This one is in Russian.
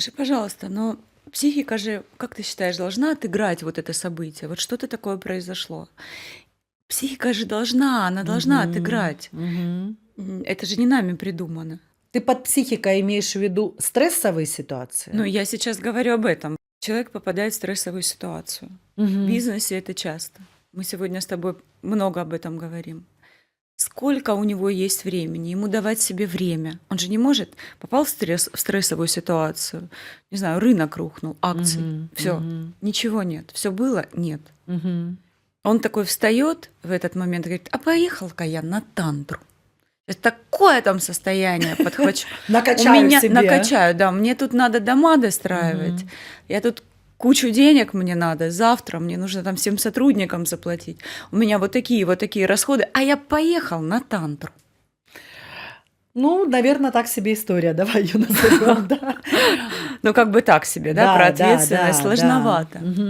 Скажи, пожалуйста, но психика же, как ты считаешь, должна отыграть вот это событие? Вот что-то такое произошло. Психика же должна, она должна Мгм. отыграть. Мгм. Это же не нами придумано. Ты под психикой имеешь в виду стрессовые ситуации? Но я сейчас говорю об этом. Человек попадает в стрессовую ситуацию. В Мгм. бизнесе это часто. Мы сегодня с тобой много об этом говорим. Сколько у него есть времени? Ему давать себе время. Он же не может. Попал в стрессовую ситуацию. Не знаю, рынок рухнул, акций. Мгм. Все. Мгм. Ничего нет. Все было? Нет. Мгм. Он такой встает в этот момент и говорит, а поехал-ка я на тантру. Это такое там состояние подхвачу. У Накачаю меня себе. накачаю, да, мне тут надо дома достраивать. Мгм. Я тут кучу денег мне надо, завтра мне нужно там всем сотрудникам заплатить. У меня вот такие расходы, а я поехал на тантру. Ну, наверное, так себе история. Давай ее назовем, да. Ну, как бы так себе, да, про Да, да, ответственность да, да. сложновато. Мгм.